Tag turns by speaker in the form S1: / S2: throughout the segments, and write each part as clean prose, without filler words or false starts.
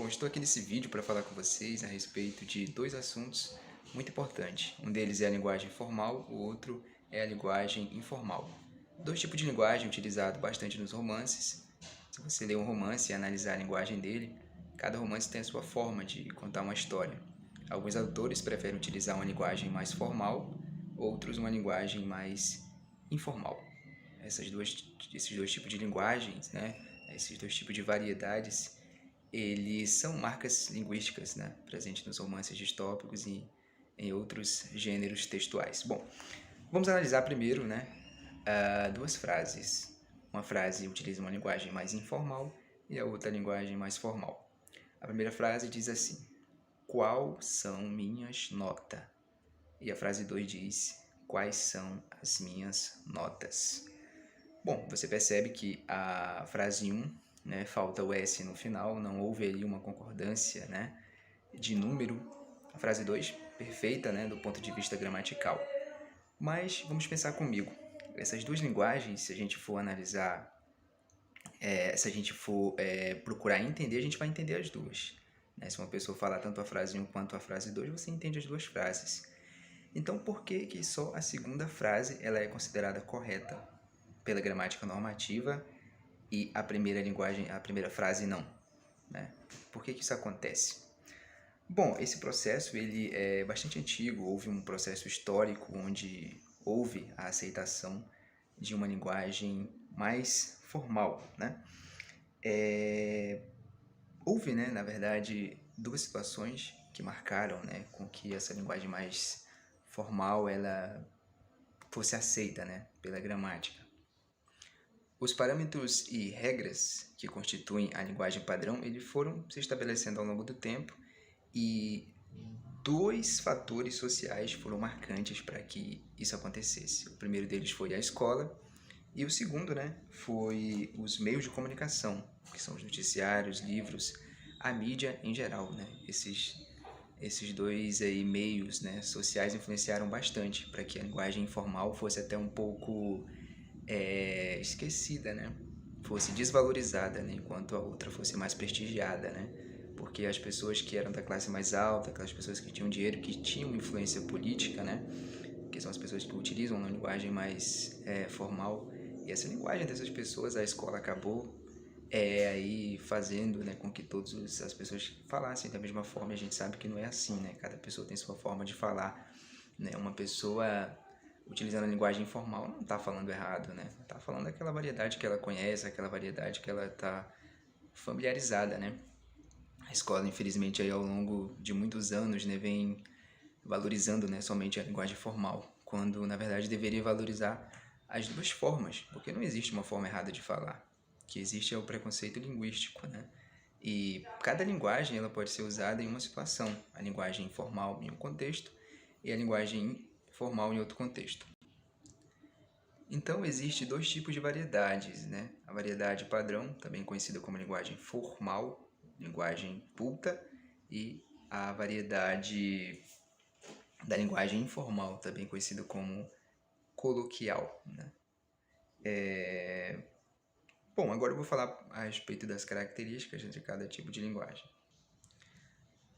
S1: Bom, estou aqui nesse vídeo para falar com vocês a respeito de dois assuntos muito importantes. Um deles é a linguagem formal, o outro é a linguagem informal. Dois tipos de linguagem utilizados bastante nos romances. Se você ler um romance e analisar a linguagem dele, cada romance tem a sua forma de contar uma história. Alguns autores preferem utilizar uma linguagem mais formal, outros uma linguagem mais informal. Esses dois tipos de linguagens, né? Esses dois tipos de variedades, eles são marcas linguísticas, né, presentes nos romances distópicos e em outros gêneros textuais. Bom, vamos analisar primeiro, né, duas frases. Uma frase utiliza uma linguagem mais informal e a outra linguagem mais formal. A primeira frase diz assim: qual são minhas notas? E a frase 2 diz: quais são as minhas notas? Bom, você percebe que a frase 1, né, falta o S no final, não houve ali uma concordância, né, de número. A frase 2, perfeita, né, do ponto de vista gramatical. Mas vamos pensar comigo. Essas duas linguagens, se a gente for analisar, se a gente for procurar entender, a gente vai entender as duas. Né? Se uma pessoa falar tanto a frase 1 quanto a frase 2, você entende as duas frases. Então, por que que só a segunda frase ela é considerada correta pela gramática normativa e a primeira frase não, né? Por que que isso acontece? Bom, esse processo ele é bastante antigo, houve um processo histórico onde houve a aceitação de uma linguagem mais formal, né? Houve, né, na verdade, duas situações que marcaram, né, com que essa linguagem mais formal ela fosse aceita, né, pela gramática. Os parâmetros e regras que constituem a linguagem padrão, eles foram se estabelecendo ao longo do tempo e dois fatores sociais foram marcantes para que isso acontecesse. O primeiro deles foi a escola e o segundo, né, foi os meios de comunicação, que são os noticiários, livros, a mídia em geral, né? Esses dois aí meios, né, sociais influenciaram bastante para que a linguagem informal fosse até um pouco esquecida, né? Fosse desvalorizada, né? Enquanto a outra fosse mais prestigiada, né? Porque as pessoas que eram da classe mais alta, aquelas pessoas que tinham dinheiro, que tinham influência política, né? Que são as pessoas que utilizam uma linguagem mais formal. E essa linguagem dessas pessoas, a escola acabou aí fazendo, né, com que todas as pessoas falassem da mesma forma. E a gente sabe que não é assim, né? Cada pessoa tem sua forma de falar, né? Uma pessoa utilizando a linguagem informal não está falando errado, né? Está falando daquela variedade que ela conhece, aquela variedade que ela está familiarizada, né? A escola, infelizmente, aí ao longo de muitos anos, né, vem valorizando, né, somente a linguagem formal, quando na verdade deveria valorizar as duas formas, porque não existe uma forma errada de falar. O que existe é o preconceito linguístico, né? E cada linguagem ela pode ser usada em uma situação. A linguagem informal em um contexto e a linguagem formal em outro contexto. Então, existem dois tipos de variedades, né? A variedade padrão, também conhecida como linguagem formal, linguagem culta, e a variedade da linguagem informal, também conhecida como coloquial, né? Bom, agora eu vou falar a respeito das características de cada tipo de linguagem.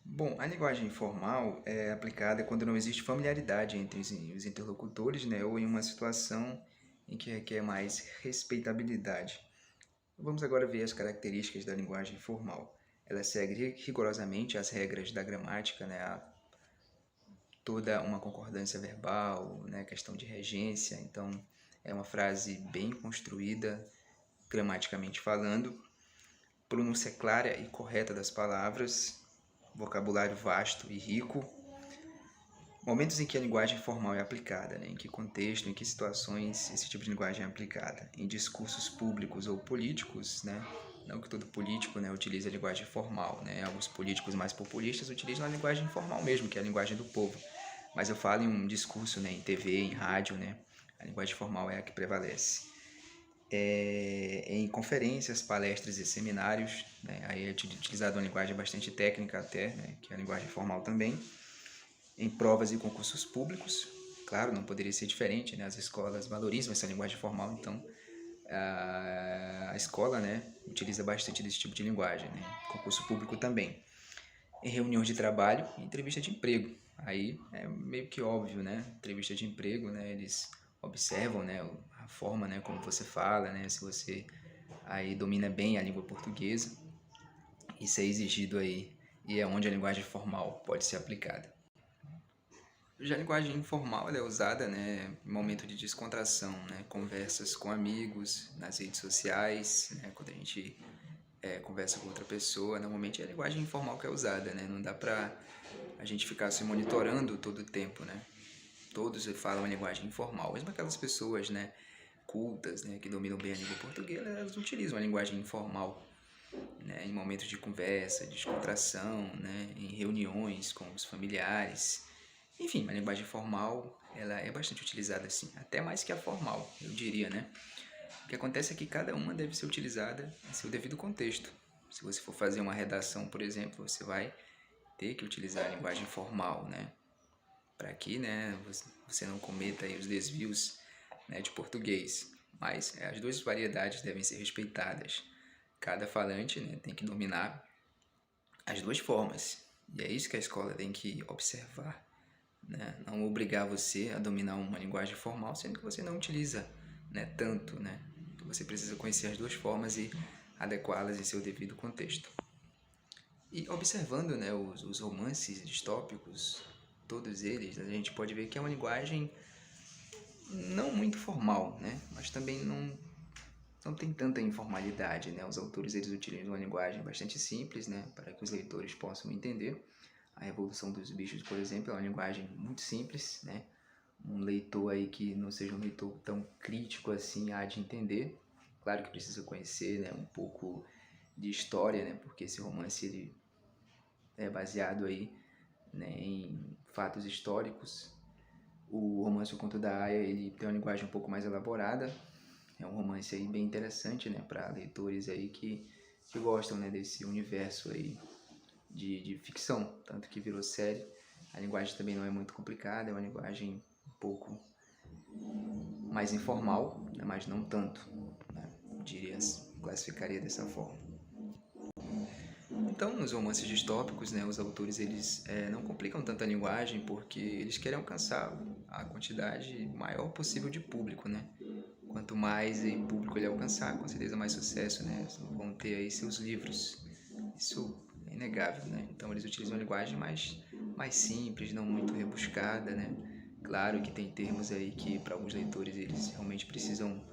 S1: Bom, a linguagem informal é aplicada quando não existe familiaridade entre os interlocutores, né, ou em uma situação em que requer mais respeitabilidade. Vamos agora ver as características da linguagem formal. Ela segue rigorosamente as regras da gramática, né, toda uma concordância verbal, né, questão de regência. Então, é uma frase bem construída, gramaticamente falando, pronúncia clara e correta das palavras, vocabulário vasto e rico, momentos em que a linguagem formal é aplicada, né? Em que contexto, em que situações esse tipo de linguagem é aplicada. Em discursos públicos ou políticos, né? Não que todo político, né, utilize a linguagem formal, né? Alguns políticos mais populistas utilizam a linguagem informal mesmo, que é a linguagem do povo. Mas eu falo em um discurso, né, em TV, em rádio, né? A linguagem formal é a que prevalece. Em conferências, palestras e seminários, né? Aí é utilizada uma linguagem bastante técnica até, né? Que é a linguagem formal também. Em provas e concursos públicos, claro, não poderia ser diferente, né? As escolas valorizam essa linguagem formal, então A escola, né, utiliza bastante desse tipo de linguagem, né? Concurso público também. Em reuniões de trabalho e entrevista de emprego. Aí é meio que óbvio, né? Entrevista de emprego, né? Eles observam, né, a forma, né, como você fala, né? Se você aí domina bem a língua portuguesa. Isso é exigido aí e é onde a linguagem formal pode ser aplicada. Já a linguagem informal ela é usada, né, em momento de descontração, né, conversas com amigos, nas redes sociais, né, quando a gente conversa com outra pessoa, normalmente é a linguagem informal que é usada, né, não dá pra a gente ficar se monitorando todo o tempo, né. Todos falam a linguagem informal, mesmo aquelas pessoas, né, cultas, né, que dominam bem a língua portuguesa, elas utilizam a linguagem informal, né, em momentos de conversa, descontração, né, em reuniões com os familiares. Enfim, a linguagem formal ela é bastante utilizada assim, até mais que a formal, eu diria, né? O que acontece é que cada uma deve ser utilizada em seu devido contexto. Se você for fazer uma redação, por exemplo, você vai ter que utilizar a linguagem formal, né? Para que, né, você não cometa aí os desvios, né, de português. Mas as duas variedades devem ser respeitadas. Cada falante, né, tem que dominar as duas formas. E é isso que a escola tem que observar, né? Não obrigar você a dominar uma linguagem formal, sendo que você não utiliza, né, tanto, né? Você precisa conhecer as duas formas e adequá-las em seu devido contexto. E observando, né, os romances distópicos, todos eles, a gente pode ver que é uma linguagem não muito formal, né? Mas também não tem tanta informalidade, né? Os autores eles utilizam uma linguagem bastante simples, né, para que os leitores possam entender. A Revolução dos Bichos, por exemplo, é uma linguagem muito simples, né? Um leitor aí que não seja um leitor tão crítico assim há de entender. Claro que precisa conhecer, né, um pouco de história, né, porque esse romance ele é baseado aí, né, em fatos históricos. O romance O Conto da Aia ele tem uma linguagem um pouco mais elaborada. É um romance aí bem interessante, né, para leitores aí que gostam, né, desse universo aí de ficção, tanto que virou série. A linguagem também não é muito complicada, é uma linguagem um pouco mais informal, né, mas não tanto, né, diria, classificaria dessa forma. Então, nos romances distópicos, né, os autores eles não complicam tanto a linguagem porque eles querem alcançar a quantidade maior possível de público, né? Quanto mais em público ele alcançar, com certeza mais sucesso, né? Vão ter aí seus livros. Isso é inegável, né? Então eles utilizam uma linguagem mais simples, não muito rebuscada, né? Claro que tem termos aí que para alguns leitores eles realmente precisam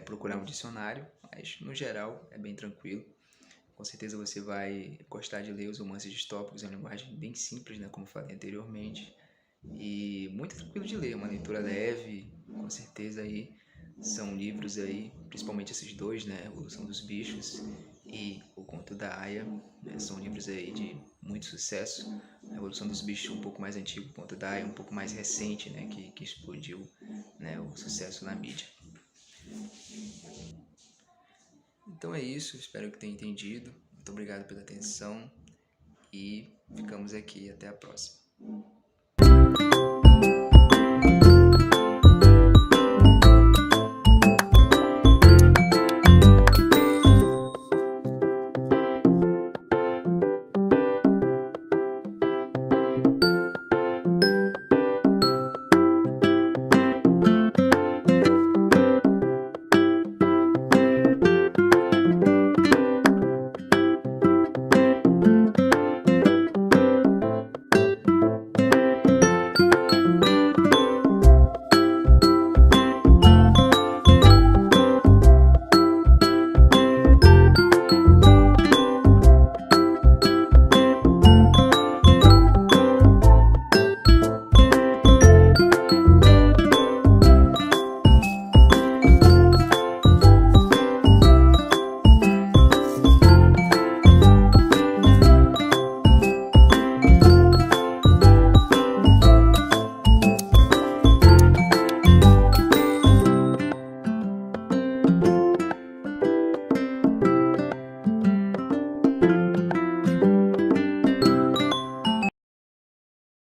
S1: procurar um dicionário, mas no geral é bem tranquilo. Com certeza você vai gostar de ler os romances distópicos, é uma linguagem bem simples, né? Como falei anteriormente. E muito tranquilo de ler, uma leitura leve, com certeza aí são livros aí, principalmente esses dois, né, Revolução dos Bichos e O Conto da Aia, né, são livros aí de muito sucesso. A Revolução dos Bichos um pouco mais antigo, O Conto da Aia um pouco mais recente, né, que explodiu, né, o sucesso na mídia. Então é isso, espero que tenha entendido. Muito obrigado pela atenção e ficamos aqui, até a próxima.